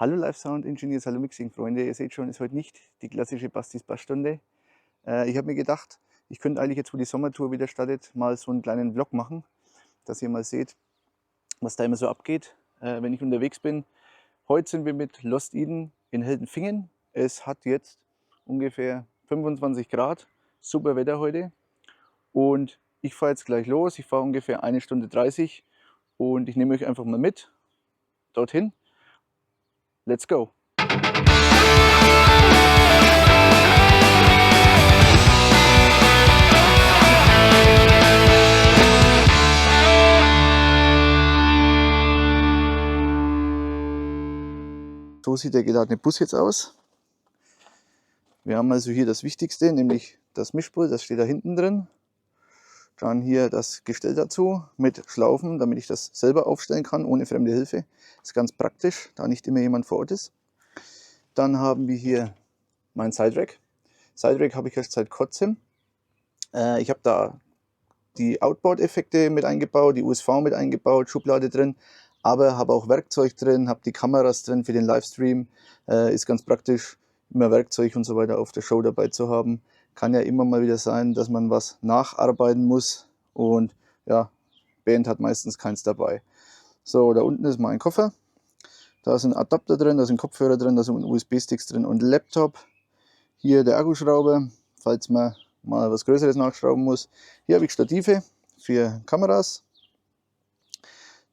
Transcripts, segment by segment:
Hallo Live Sound Engineers, hallo Mixing Freunde. Ihr seht schon, ist heute nicht die klassische Bastis Bassstunde. Ich habe mir gedacht, ich könnte eigentlich jetzt, wo die Sommertour wieder startet, mal so einen kleinen Vlog machen, dass ihr mal seht, was da immer so abgeht, wenn ich unterwegs bin. Heute sind wir mit Lost Eden in Heldenfingen. Es hat jetzt ungefähr 25 Grad, super Wetter heute. Und ich fahre jetzt gleich los. Ich fahre ungefähr 1 Stunde 30 und ich nehme euch einfach mal mit dorthin. Let's go! So sieht der geladene Bus jetzt aus. Wir haben also hier das Wichtigste, nämlich das Mischpult, das steht da hinten drin. Dann hier das Gestell dazu mit Schlaufen, damit ich das selber aufstellen kann, ohne fremde Hilfe. Das ist ganz praktisch, da nicht immer jemand vor Ort ist. Dann haben wir hier mein Side-Rack. Side-Rack habe ich erst seit kurzem. Ich habe da die Outboard-Effekte mit eingebaut, die USV mit eingebaut, Schublade drin. Aber habe auch Werkzeug drin, habe die Kameras drin für den Livestream. Ist ganz praktisch, immer Werkzeug und so weiter auf der Show dabei zu haben. Kann ja immer mal wieder sein, dass man was nacharbeiten muss. Und ja, Band hat meistens keins dabei. So, da unten ist mein Koffer. Da sind Adapter drin, da sind Kopfhörer drin, da sind USB-Sticks drin und Laptop. Hier der Akkuschrauber, falls man mal was Größeres nachschrauben muss. Hier habe ich Stative für Kameras.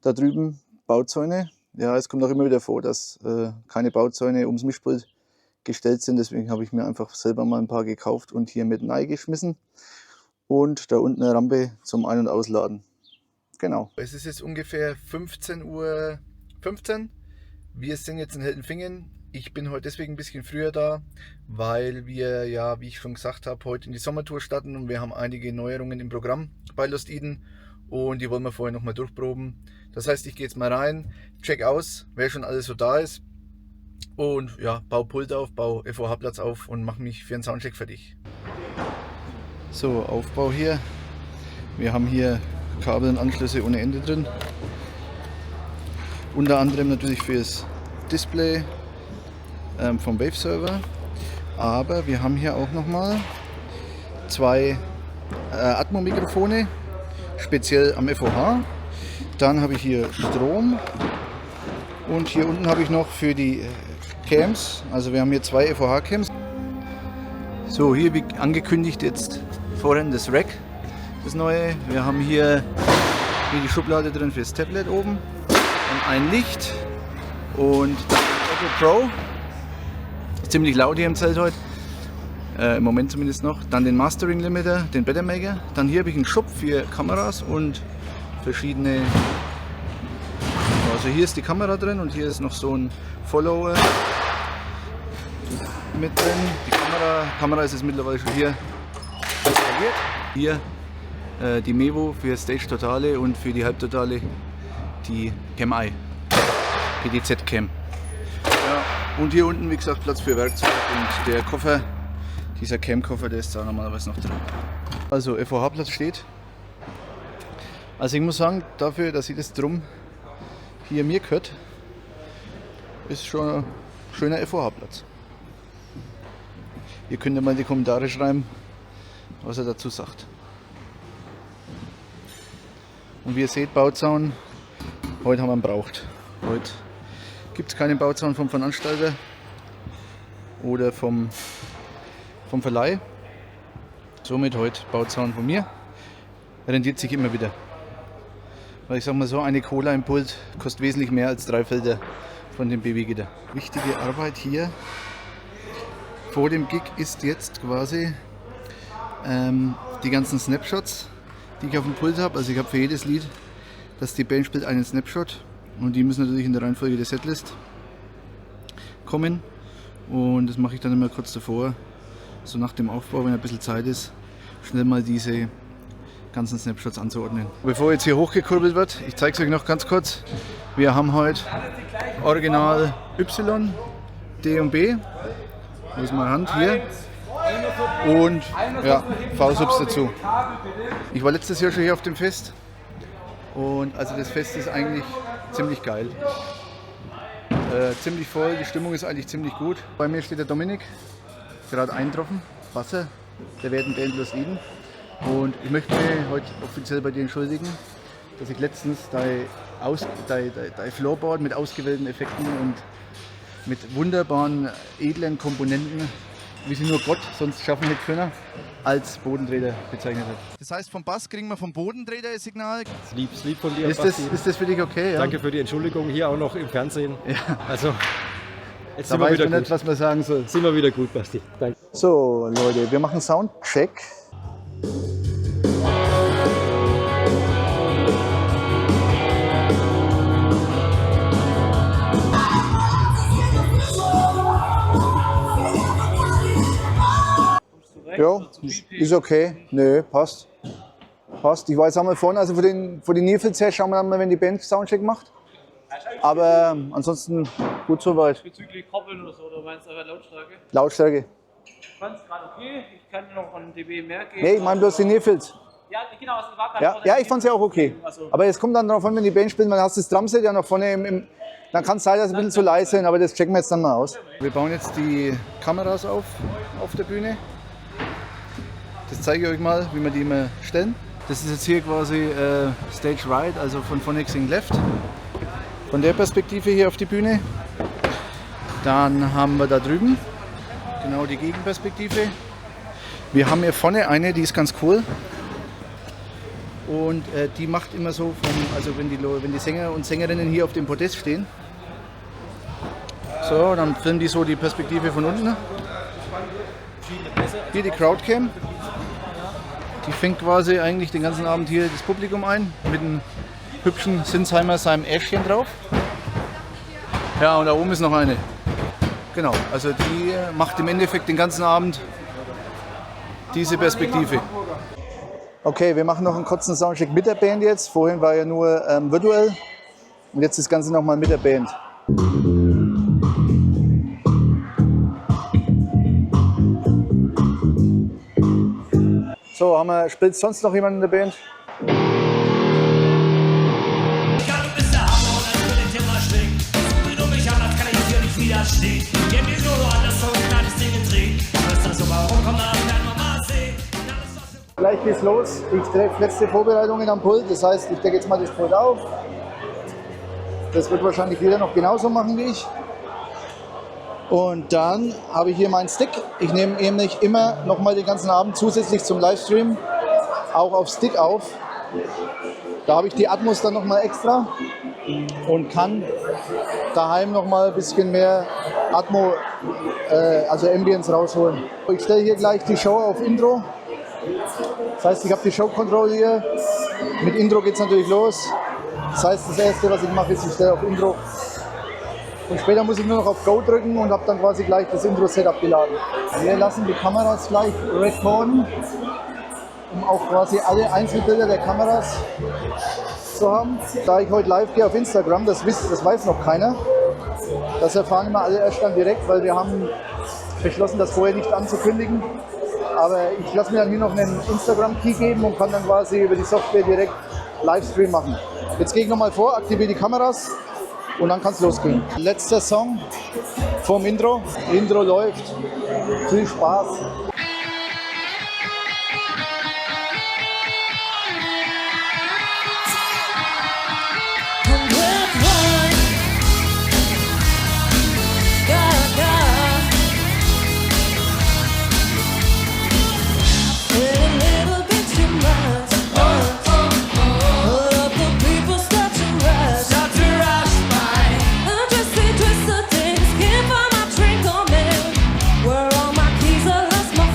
Da drüben Bauzäune. Ja, es kommt auch immer wieder vor, dass keine Bauzäune ums Mischpult gestellt sind. Deswegen habe ich mir einfach selber mal ein paar gekauft und hier mit geschmissen. Und da unten eine Rampe zum Ein- und Ausladen. Genau. Es ist jetzt ungefähr 15:15 Uhr. Wir sind jetzt in Heldenfingen. Ich bin heute deswegen ein bisschen früher da, weil wir ja, wie ich schon gesagt habe, heute in die Sommertour starten und wir haben einige Neuerungen im Programm bei Lost Eden und die wollen wir vorher nochmal durchproben. Das heißt, ich gehe jetzt mal rein, check aus, wer schon alles so da ist und ja, baue Pult auf, baue FOH-Platz auf und mache mich für einen Soundcheck fertig. So, Aufbau hier. Wir haben hier Kabel und Anschlüsse ohne Ende drin. Unter anderem natürlich fürs Display vom Wave Server. Aber wir haben hier auch nochmal zwei Atmo-Mikrofone, speziell am FOH. Dann habe ich hier Strom. Und hier unten habe ich noch für die Cams, also wir haben hier zwei FOH-Cams. So, hier wie angekündigt jetzt vorhin das Rack, das neue. Wir haben hier die Schublade drin fürs Tablet oben und ein Licht und das Echo Pro. Ziemlich laut hier im Zelt heute, im Moment zumindest noch. Dann den Mastering Limiter, den Better Maker. Dann hier habe ich einen Schub für Kameras und verschiedene. Also hier ist die Kamera drin und hier ist noch so ein Follower mit drin. Die Kamera ist jetzt mittlerweile schon hier installiert. Hier die Mevo für Stage Totale und für die Halbtotale die Cam I, PDZ Cam. Ja, und hier unten wie gesagt Platz für Werkzeug und der Koffer, dieser Cam-Koffer, der ist da normalerweise noch drin. Also FOH-Platz steht. Also ich muss sagen, dafür, dass ich das drum hier mir gehört, ist schon ein schöner FOH-Platz. Ihr könnt ja mal in die Kommentare schreiben, was er dazu sagt. Und wie ihr seht, Bauzaun, heute haben wir ihn braucht. Heute gibt es keinen Bauzaun vom Veranstalter oder vom Verleih. Somit heute Bauzaun von mir. Rendiert sich immer wieder. Weil ich sag mal so, eine Cola im Pult kostet wesentlich mehr als 3 Felder von dem BW-Gitter. Wichtige Arbeit hier vor dem Gig ist jetzt quasi die ganzen Snapshots, die ich auf dem Pult habe. Also ich habe für jedes Lied, das die Band spielt, einen Snapshot und die müssen natürlich in der Reihenfolge der Setlist kommen und das mache ich dann immer kurz davor, so nach dem Aufbau, wenn ein bisschen Zeit ist, schnell mal diese ganzen Snapshots anzuordnen. Bevor jetzt hier hochgekurbelt wird, ich zeige es euch noch ganz kurz. Wir haben heute Original Y, D und B. Wo ist meine Hand? Hier. Und ja, V-Subs dazu. Ich war letztes Jahr schon hier auf dem Fest. Und also das Fest ist eigentlich ziemlich geil. Ziemlich voll, die Stimmung ist eigentlich ziemlich gut. Bei mir steht der Dominik, gerade eingetroffen, Wasser, der werden endlos liegen. Und ich möchte mich heute offiziell bei dir entschuldigen, dass ich letztens dein Floorboard mit ausgewählten Effekten und mit wunderbaren, edlen Komponenten, wie sie nur Gott sonst schaffen hätte können, als Bodenträger bezeichnet hat. Das heißt, vom Bass kriegen wir vom Bodenträger das Signal. Das ist lieb von dir, Ist das für dich okay? Ja? Danke für die Entschuldigung, hier auch noch im Fernsehen. Ja. Also, jetzt Da sind wir weiß wieder man gut. nicht, was man sagen soll. Sind wir wieder gut, Basti. Danke. So, Leute, wir machen Soundcheck. Ja, ist okay. Nö, passt. Passt. Ich war jetzt einmal vorne, also von den Nierfels her schauen wir dann mal, wenn die Band Soundcheck macht. Aber ansonsten gut soweit. Bezüglich Koppeln oder so, oder meinst du aber Lautstärke? Lautstärke. Ich fand es gerade okay, ich kann noch an dB mehr geben. Nee, ich meine bloß die Nierfels. Ja, genau, also war gerade Ja, vor der ja, ich fand es ja auch okay. Also, Aber es kommt dann darauf an, wenn die Band spielt, man hast das Drumset ja noch vorne dann kann es sein, dass es ein bisschen zu leise sind, aber das checken wir jetzt dann mal aus. Wir bauen jetzt die Kameras auf der Bühne. Das zeige ich euch mal, wie wir die immer stellen. Das ist jetzt hier quasi Stage Right, also von Phonicsing Left. Von der Perspektive hier auf die Bühne. Dann haben wir da drüben genau die Gegenperspektive. Wir haben hier vorne eine, die ist ganz cool. Und die macht immer so, also wenn die Sänger und Sängerinnen hier auf dem Podest stehen, so, dann filmen die so die Perspektive von unten. Hier die Crowdcam. Die fängt quasi eigentlich den ganzen Abend hier das Publikum ein, mit einem hübschen Sinsheimer seinem Äschchen drauf. Ja, und da oben ist noch eine. Genau, also die macht im Endeffekt den ganzen Abend diese Perspektive. Okay, wir machen noch einen kurzen Soundcheck mit der Band jetzt. Vorhin war ja nur virtuell und jetzt das Ganze nochmal mit der Band. So, spielt sonst noch jemand in der Band? Ja, du bist der Hammer und als würde ich dir mal schlägt. So wie du mich anmachst, kann ich dir nicht widerstehen. Gib mir nur anders so ein kleines Ding dreht. Weißt du, so warum kommt da werden wir mal sehen. Gleich geht's los. Ich treffe letzte Vorbereitungen am Pult. Das heißt, ich decke jetzt mal das Pult auf. Das wird wahrscheinlich jeder noch genauso machen wie ich. Und dann habe ich hier meinen Stick. Ich nehme nämlich immer noch mal den ganzen Abend zusätzlich zum Livestream auch auf Stick auf. Da habe ich die Atmos dann noch mal extra und kann daheim noch mal ein bisschen mehr Atmo, also Ambience rausholen. Ich stelle hier gleich die Show auf Intro. Das heißt, ich habe die Show Control hier. Mit Intro geht es natürlich los. Das heißt, das erste, was ich mache, ist, ich stelle auf Intro. Und später muss ich nur noch auf Go drücken und habe dann quasi gleich das Intro-Setup geladen. Wir lassen die Kameras gleich recorden, um auch quasi alle Einzelbilder der Kameras zu haben. Da ich heute live gehe auf Instagram, das weiß noch keiner. Das erfahren immer alle erst dann direkt, weil wir haben beschlossen, das vorher nicht anzukündigen. Aber ich lasse mir dann hier noch einen Instagram-Key geben und kann dann quasi über die Software direkt Livestream machen. Jetzt gehe ich nochmal vor, aktiviere die Kameras und dann kann es losgehen. Letzter Song vom Intro. Intro läuft. Viel Spaß. Where all my keys are lost, my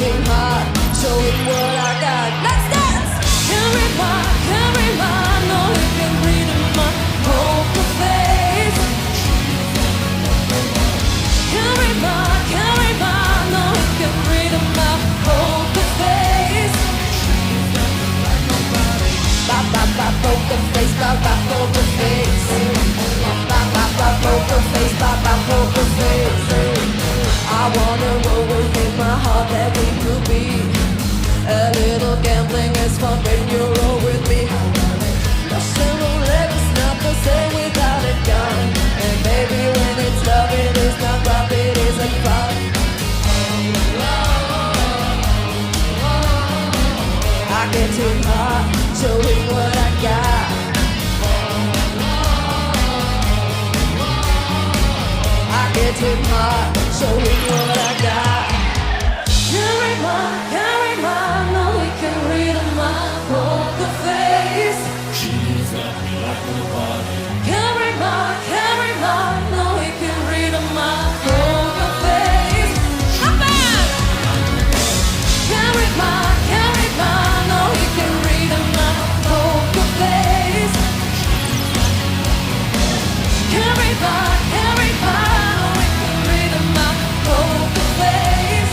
getting hot, showing what I got. Let's dance! Can't read my, no, you can read in my poker face. Can't read my, no, you can read in my poker face. Bop, bop, bop, poker face, bop, bop, poker face. Bop, bop, bop, poker face, bop, bop, poker face. I wanna roll within my heart that we could be. A little gambling is fun when you roll with me. Russian roulette is not the same without a gun. And baby, when it's love, it is not love, it isn't fun. I get too hot, showing what I got. I get too hot, showing what I got. Can't read my, no, we can read in my poker face. She's got me like nobody. Can't read my, no, we can read in my poker face. Not bad. Can't read my, no, we can read in my poker face. Can't read my, no, we can read in my poker face.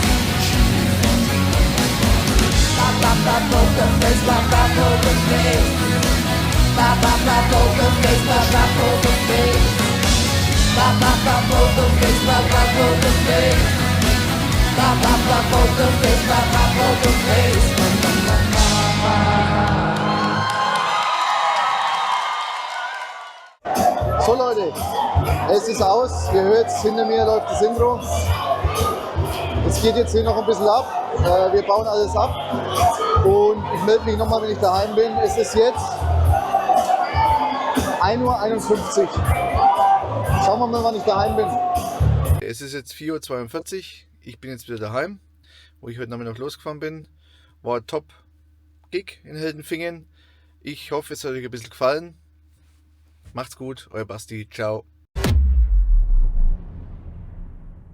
Bop, bop, bop, poker face, bop, bop, poker face. Bop, bop, bop, poker face, bop, bop, poker face. Bop, bop, bop, poker face, bop, bop, poker face. Bop, bop, bop, poker face, bop, bop, poker face. So Leute, es ist aus. Ihr hört, hinter mir läuft das Intro. Es geht jetzt hier noch ein bisschen ab. Wir bauen alles ab. Und ich melde mich nochmal, wenn ich daheim bin. Es ist jetzt 1:51 Uhr. Schauen wir mal, wann ich daheim bin. Es ist jetzt 4:42 Uhr. Ich bin jetzt wieder daheim, wo ich heute Nachmittag losgefahren bin. War top Gig in Heldenfingen. Ich hoffe, es hat euch ein bisschen gefallen. Macht's gut, euer Basti. Ciao.